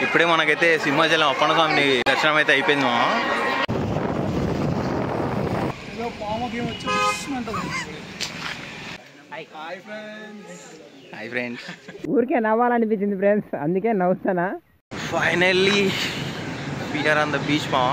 ఇప్పుడే మనకైతే సింహాచలం అప్పన్న స్వామి దర్శనం అయితే అయిపోయింది. హాయ్ ఫ్రెండ్స్, ఊరికే నవ్వాలనిపించింది ఫ్రెండ్స్, అందుకే నవ్వుతానా. Finally we're on the beach మా.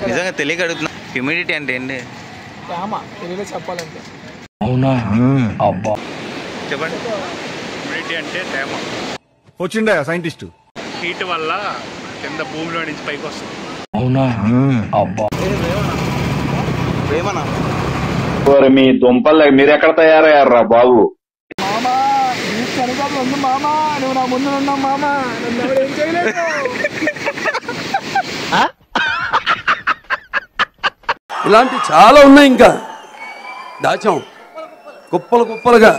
నిజంగా తెలియక అడుగుతున్నా, హ్యూమిడిటీ అంటే ఏంటి చెప్పాలంటే? అవునా అబ్బా, చెప్పండి. హ్యూమిడిటీ అంటే తేమ. వచ్చిండా సైంటిస్ట్? హీట్ వల్ల కింద భూమిలో నుంచి పైకి వస్తుంది. అవునా అబ్బా. ఏమన్నా మీ దుంపలు మీరు ఎక్కడ తయారయ్యారా బాబు? మామా చనిపోతుంది ఉంది మామా, నువ్వు నా ముందు ఉన్నావు మామా, నన్ను ఎవరు ఏం చేయలేదు. ఇలాంటి చాలా ఉన్నాయి, ఇంకా దాచాం కుప్పలు కుప్పలుగా.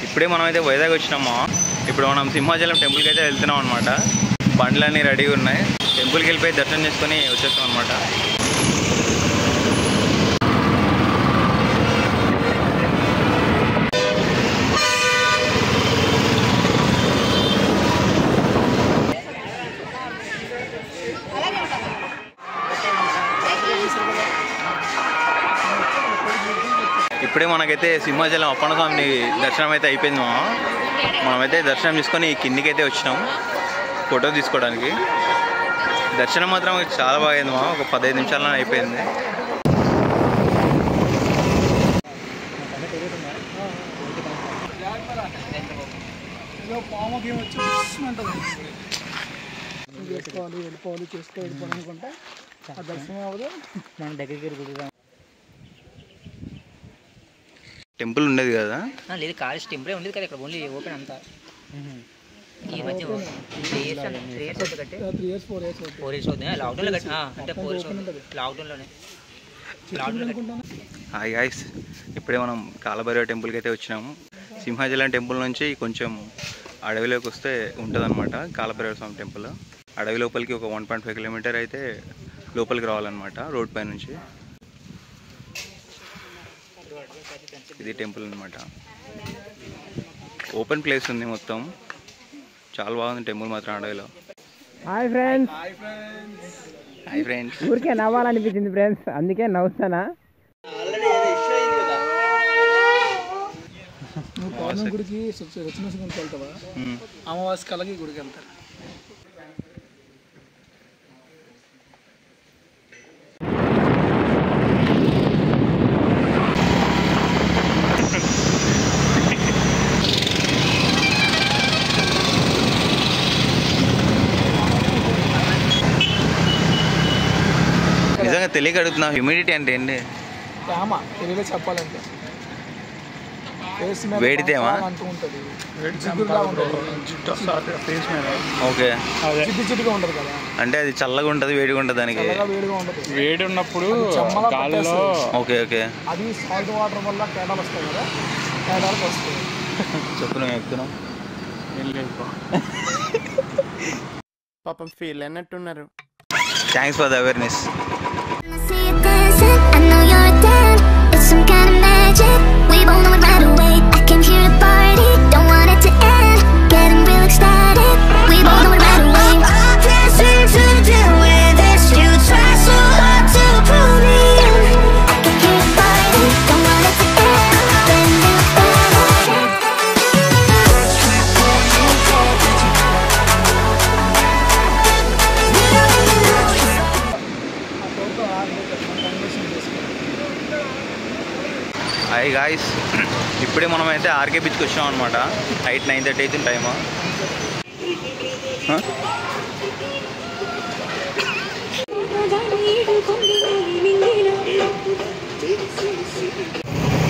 ఇప్పుడే మనం అయితే వైజాగ్ వచ్చినామా. ఇప్పుడు మనం సింహాచలం టెంపుల్కి అయితే వెళ్తున్నాం అనమాట. బండ్లన్నీ రెడీగా ఉన్నాయి. టెంపుల్కి వెళ్ళిపోయి దర్శనం చేసుకొని వచ్చేస్తాం అనమాట. ఇప్పుడే మనకైతే సింహాచలం అప్పన్న స్వామి దర్శనం అయితే అయిపోయింది. మనమైతే దర్శనం చేసుకొని కిందికి అయితే వచ్చినాం ఫోటో తీసుకోవడానికి. దర్శనం మాత్రం చాలా బాగా అయింది. ఒక 15 నిమిషాల్లో అయిపోయింది. వెళ్ళిపోవాలి అనుకుంటే ఆ దర్శనం అవ్వదు. మన దగ్గరికి టెంపుల్ ఉండేది కదా? లేదు, కాలేజ్ టెంపులే ఉండేది కదా, ఇక్కడ ఓన్లీ ఓపెన్ అంతా. ఈ మధ్య 3 ఇయర్స్ కట్టి 4 ఇయర్స్ అవుతుంది. లాక్డౌన్లో కట్టి అంటే 4 ఇయర్స్ లాక్డౌన్లోనే. హాయ్ గాయ్స్, ఇప్పుడే మనం కాలభైరవ టెంపుల్కి అయితే వచ్చినాము. సింహాచలం టెంపుల్ నుంచి కొంచెం అడవిలోకి వస్తే ఉంటుంది అనమాట కాలభైరవ స్వామి టెంపుల్. అడవి లోపలికి ఒక 1.5 కిలోమీటర్ అయితే లోపలికి రావాలన్నమాట రోడ్ పై నుంచి. ఇది టెంపుల్ అనమాట. ఓపెన్ ప్లేస్ ఉంది మొత్తం, చాలా బాగుంది టెంపుల్ మాత్రం అడవిలో. Hi friends. హాయ్ ఫ్రెండ్స్, ఊరికే నవ్వాలనిపించింది ఫ్రెండ్స్, అందుకే నవ్వుతానా. పౌర్ణమి గుడికి రచనసుకుంటూ వెళ్తావా? అమావాస్య కలకి గుడికి వెళ్తారు. నిజంగా తెలియక అడుగుతున్నా, హ్యూమిడిటీ అంటే ఏంటి? తెలియదు చెప్పాలంటే. వేడితేమా? ఓకే, జిడ్డుగా ఉంటది కదా, అంటే అది చల్లగా ఉంటుంది వేడిగా ఉంటుంది దానికి. వేడి ఉన్నప్పుడు ఓకే ఓకే, అది సాల్ట్ వాటర్ వల్ల తేడాలు వస్తాయి కదా, తేడాలకు వస్తాయి. చెప్పు, నువ్వు ఎక్కుతున్నావు. పాపం ఫీల్ అన్నట్టున్నారు. Thanks for the awareness. Hi guys, ఇప్పుడే మనమైతే ఆర్కే బీచ్కి వచ్చాం అనమాట. నైట్ 9:30 అవుతుంది టైము.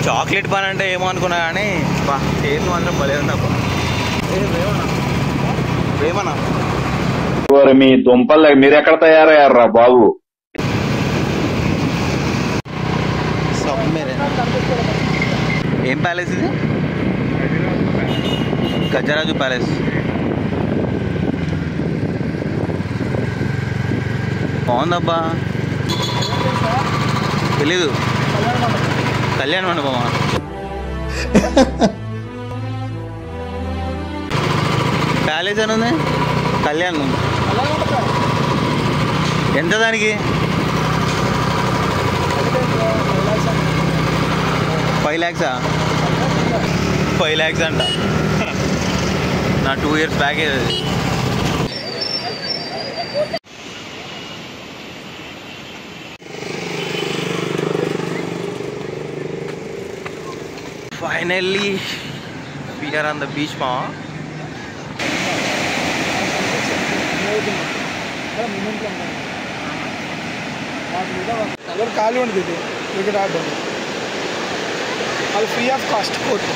చాక్లెట్ పని అంటే ఏమో అనుకున్నా కానీ టేస్ట్ మాత్రం భలే ఉంది. అబ్బా ఏమన్నా మీ దుంపలు మీరు ఎక్కడ తయారయ్యారా బాబు? ఏం ప్యాలెస్ ఇది? గజరాజు ప్యాలెస్. బాగుందబ్బా. తెలీదు. కళ్యాణ మండపమా? ప్యాలెస్ అని ఉంది. కళ్యాణం ఎంత దానికి? 5 lakhs. 5 lakhs అంట. నా 2 years back. Finally, we are on the beach, ma. ఎవరు ఖాళీ ఉండదు ఇది క్రికెట్ ఆడడం. వాళ్ళు free of cost court.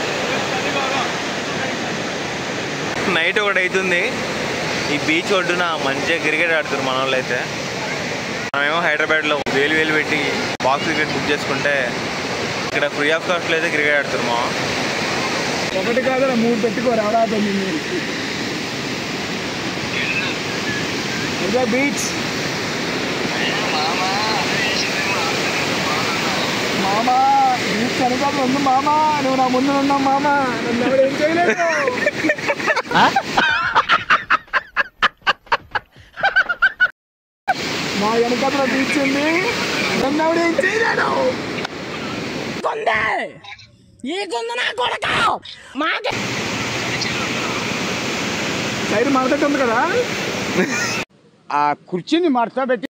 Night ఒకటి అవుతుంది. ఈ బీచ్ ఒడ్డున మంచిగా క్రికెట్ ఆడుతారు మన వాళ్ళు అయితే. మనమేమో హైదరాబాద్లో వేలు పెట్టి బాక్స్ క్రికెట్ బుక్ చేసుకుంటే ఇక్కడ ఫ్రీ ఆఫ్ కాస్ట్లో అయితే క్రికెట్ ఆడుతారు మా. ఒకటి కాదు 3 పెట్టుకోరు ఆడాడుతుంది మీరు. ఇదే బీచ్ మామా. బీచ్ అనుకోవడం ఉంది మామా. నువ్వు నా ముందు ఉన్నావు మామా. నన్ను ఎవరు ఏం చేయలేదు. మా వెనకాల బీచ్ ఉంది. నన్ను ఎవరు ఏం చేయలేదు. సైడ్ మడతట్టు కదా. ఆ కుర్చీని మడత పెట్టి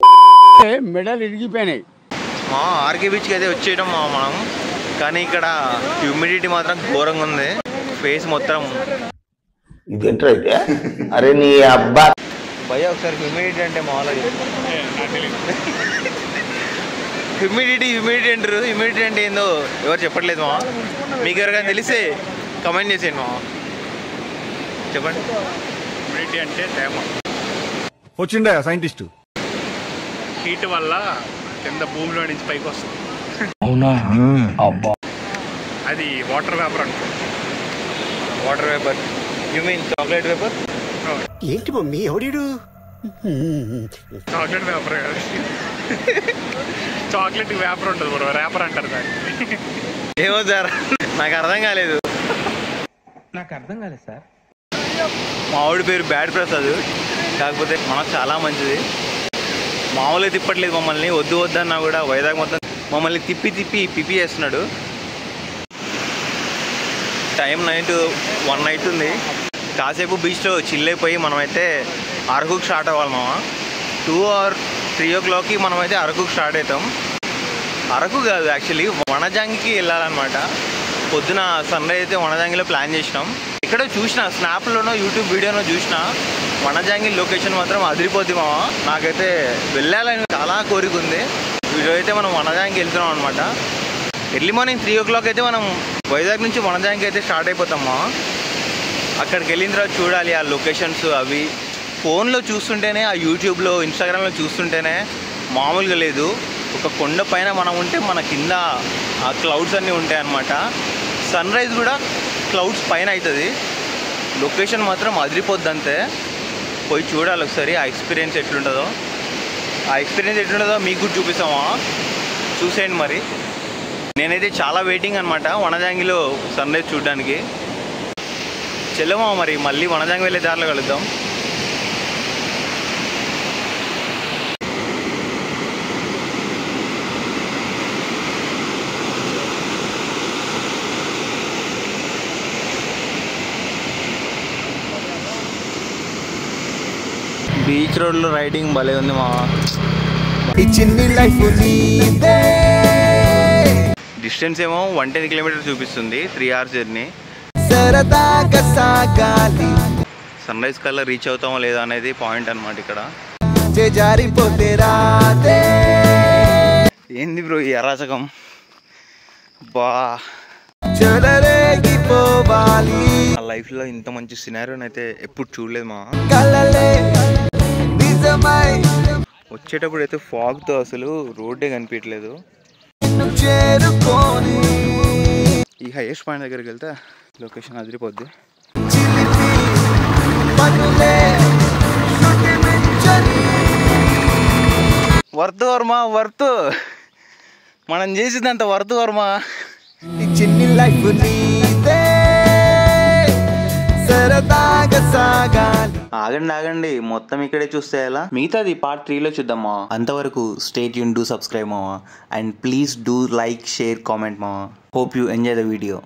మెడలు ఇరిగిపోయినాయి. మా ఆర్కే బీచ్కి అయితే వచ్చేయడం మనం. కానీ ఇక్కడ హ్యూమిడిటీ మాత్రం ఘోరంగా ఉంది. ఫేస్ మొత్తం ఇదేంట్రా అయితే? అరే నీ అబ్బా భయ. ఒకసారి హ్యూమిడిటీ అంటే మామూలుగా హ్యూమిడిటీ అంటారు. హ్యూమిడిటీ అంటే ఏందో ఎవరు చెప్పట్లేదు మా. మీకు ఎవరికైనా తెలిస్తే కమెంట్ చేసేయండి మా. చెప్పండి. హ్యూమిడిటీ అంటే తేమ. వచ్చిండా సైంటిస్ట్. హీట్ వల్ల కింద భూమిలో నుంచి పైకి వస్తుంది. అవునా? అబ్బా. అది వాటర్ వేపర్ అంటారు. Water vapour. You mean chocolate vapour? ఏంటి మమ్మీ ఎవడు? చాక్లెట్ వేపర్ కాదు. చాక్లెట్ వేపర్ ఉంటుంది బ్రో. రేపర్ అంటారు దాన్ని. ఏమో సార్ నాకు అర్థం కాలేదు. సార్ మా ఆవిడ పేరు బ్యాడ్ ప్రసాద్. కాకపోతే మనకు చాలా మంచిది. మామూలుగా తిప్పట్లేదు మమ్మల్ని. వద్దు అన్నా కూడా వైజాగ్ మొత్తం మమ్మల్ని తిప్పి పిప్పి చేస్తున్నాడు. టైం నైట్ 1 అవుతుంది. కాసేపు బీచ్లో చిల్ అయిపోయి మనమైతే అరకుకు స్టార్ట్ అవ్వాలి మామ. 2 or 3 o'clockకి మనమైతే అరకుకు స్టార్ట్ అవుతాం. అరకు కాదు యాక్చువల్లీ వనజాంగికి వెళ్ళాలన్నమాట. పొద్దున సన్ రైజ్ అయితే వనజాంగిలో ప్లాన్ చేసినాం. ఇక్కడ చూసిన స్నాప్లోనో యూట్యూబ్ వీడియోనో చూసిన వనజాంగి లొకేషన్ మాత్రం అదిరిపోద్ది మామ. నాకైతే వెళ్ళాలని చాలా కోరిక ఉంది. ఈరోజు అయితే మనం వనజాంగికి వెళ్తున్నాం అనమాట. ఎర్లీ మార్నింగ్ 3 o'clock అయితే మనం వైజాగ్ నుంచి వనజాంగి అయితే స్టార్ట్ అయిపోతామా. అక్కడికి వెళ్ళిన తర్వాత చూడాలి ఆ లొకేషన్స్. అవి ఫోన్లో చూస్తుంటేనే, ఆ యూట్యూబ్లో ఇన్స్టాగ్రామ్లో చూస్తుంటేనే మామూలుగా లేదు. ఒక కొండ పైన మనం ఉంటే మన కింద ఆ క్లౌడ్స్ అన్నీ ఉంటాయి అన్నమాట. సన్ రైజ్ కూడా క్లౌడ్స్ పైన అవుతుంది. లొకేషన్ మాత్రం అదిరిపోద్ది అంతే. పోయి చూడాలి ఒకసారి ఆ ఎక్స్పీరియన్స్ ఎట్లుంటుందో. మీకు కూడా చూపిస్తామా, చూసేయండి మరి. నేనైతే చాలా వెయిటింగ్ అనమాట వనజాంగిలో సన్ రైజ్ చూడడానికి. చెల్లమా మరి మళ్ళీ వనజాంగి వెళ్ళే దారిలో కలుద్దాం. బీచ్ రోడ్లో రైడింగ్ భలే ఉంది మా. డిస్టెన్స్ ఏమో 110 kilometers చూపిస్తుంది. 3 hours జర్నీ. సన్ రైజ్ కల్లా రీచ్ అవుతామో లేదా అనేది పాయింట్ అనమాట ఇక్కడ. ఏంది బ్రో ఈ అరాచకం బా. నా లైఫ్లో ఇంత మంచి సినారియోని అయితే ఎప్పుడు చూడలేదు మా. వచ్చేటప్పుడు అయితే ఫాగ్తో అసలు రోడ్డే కనిపించట్లేదు. ఈ హైయెస్ట్ పాయింట్ దగ్గరికి వెళ్తే లొకేషన్ అదిరిపోద్ది. వర్త్ వర్మ వర్త్, మనం చేసిందంత వర్త్ వర్మ. చిన్ని లైఫ్ నీదే సరదాగా సాగాలి. ఆగండి మొత్తం ఇక్కడే చూస్తే ఎలా, మిగతాది పార్ట్ 3లో చూద్దామా. అంతవరకు స్టే ట్యూన్, డూ సబ్స్క్రైబ్ మావా, and please do like, share, comment మావా. Hope you enjoy the video.